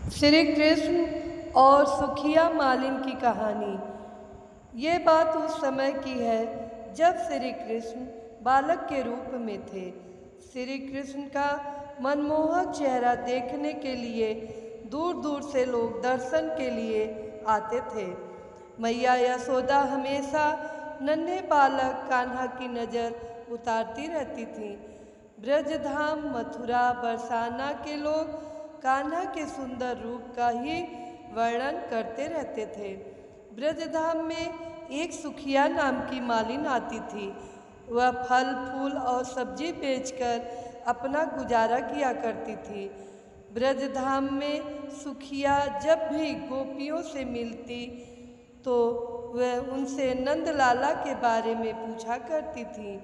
श्री कृष्ण और सुखिया मालिन की कहानी। ये बात उस समय की है जब श्री कृष्ण बालक के रूप में थे। श्री कृष्ण का मनमोहक चेहरा देखने के लिए दूर दूर से लोग दर्शन के लिए आते थे। मैया यशोदा हमेशा नन्हे बालक कान्हा की नज़र उतारती रहती थीं। ब्रजधाम, मथुरा, बरसाना के लोग कान्हा के सुंदर रूप का ही वर्णन करते रहते थे। ब्रजधाम में एक सुखिया नाम की मालिन आती थी। वह फल फूल और सब्जी बेचकर अपना गुजारा किया करती थी। ब्रजधाम में सुखिया जब भी गोपियों से मिलती तो वह उनसे नंदलाला के बारे में पूछा करती थी।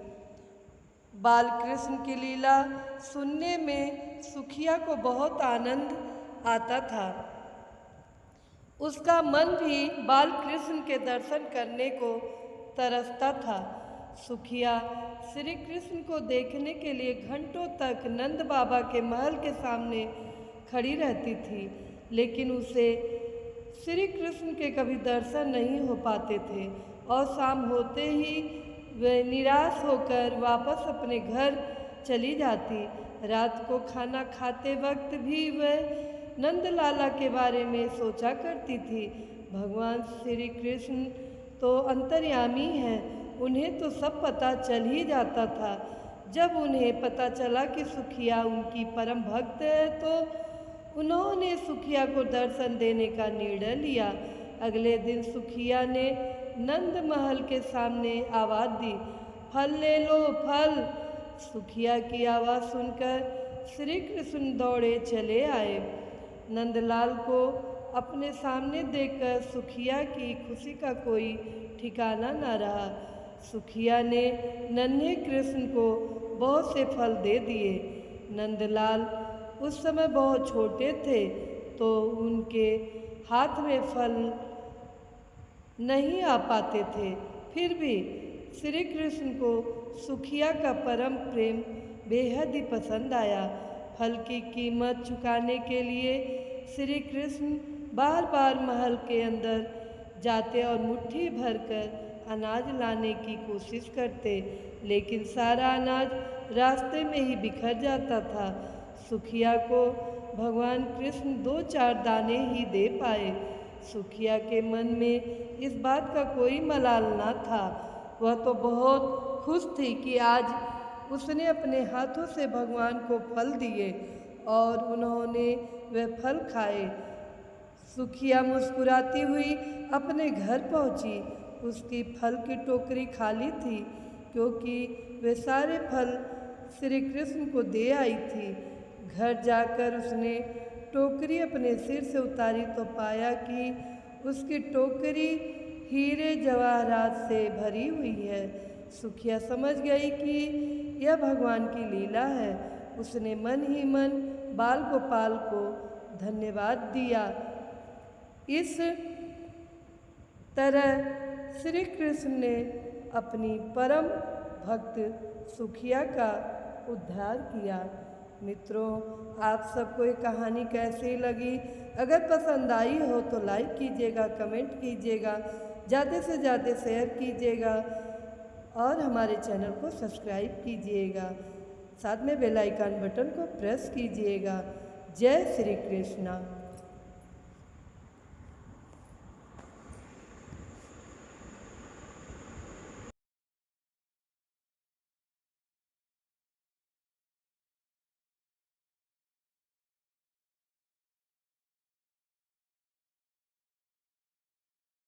बाल कृष्ण की लीला सुनने में सुखिया को बहुत आनंद आता था। उसका मन भी बाल कृष्ण के दर्शन करने को तरसता था। सुखिया श्री कृष्ण को देखने के लिए घंटों तक नंद बाबा के महल के सामने खड़ी रहती थी, लेकिन उसे श्री कृष्ण के कभी दर्शन नहीं हो पाते थे और शाम होते ही वह निराश होकर वापस अपने घर चली जाती। रात को खाना खाते वक्त भी वह नंदलाला के बारे में सोचा करती थी। भगवान श्री कृष्ण तो अंतर्यामी हैं, उन्हें तो सब पता चल ही जाता था। जब उन्हें पता चला कि सुखिया उनकी परम भक्त है तो उन्होंने सुखिया को दर्शन देने का निर्णय लिया। अगले दिन सुखिया ने नंद महल के सामने आवाज़ दी, फल ले लो फल। सुखिया की आवाज़ सुनकर श्री कृष्ण दौड़े चले आए। नंदलाल को अपने सामने देखकर सुखिया की खुशी का कोई ठिकाना न रहा। सुखिया ने नन्हे कृष्ण को बहुत से फल दे दिए। नंदलाल उस समय बहुत छोटे थे तो उनके हाथ में फल नहीं आ पाते थे। फिर भी श्री कृष्ण को सुखिया का परम प्रेम बेहद ही पसंद आया। फल की कीमत चुकाने के लिए श्री कृष्ण बार बार महल के अंदर जाते और मुट्ठी भरकर अनाज लाने की कोशिश करते, लेकिन सारा अनाज रास्ते में ही बिखर जाता था। सुखिया को भगवान कृष्ण 2-4 दाने ही दे पाए। सुखिया के मन में इस बात का कोई मलाल न था। वह तो बहुत खुश थी कि आज उसने अपने हाथों से भगवान को फल दिए और उन्होंने वह फल खाए। सुखिया मुस्कुराती हुई अपने घर पहुंची। उसकी फल की टोकरी खाली थी क्योंकि वे सारे फल श्री कृष्ण को दे आई थी। घर जाकर उसने टोकरी अपने सिर से उतारी तो पाया कि उसकी टोकरी हीरे जवाहरात से भरी हुई है। सुखिया समझ गई कि यह भगवान की लीला है। उसने मन ही मन बाल गोपाल को धन्यवाद दिया। इस तरह श्री कृष्ण ने अपनी परम भक्त सुखिया का उद्धार किया। मित्रों, आप सबको ये कहानी कैसी लगी? अगर पसंद आई हो तो लाइक कीजिएगा, कमेंट कीजिएगा, ज़्यादा से ज़्यादा शेयर कीजिएगा और हमारे चैनल को सब्सक्राइब कीजिएगा। साथ में बेल आइकन बटन को प्रेस कीजिएगा। जय श्री कृष्णा।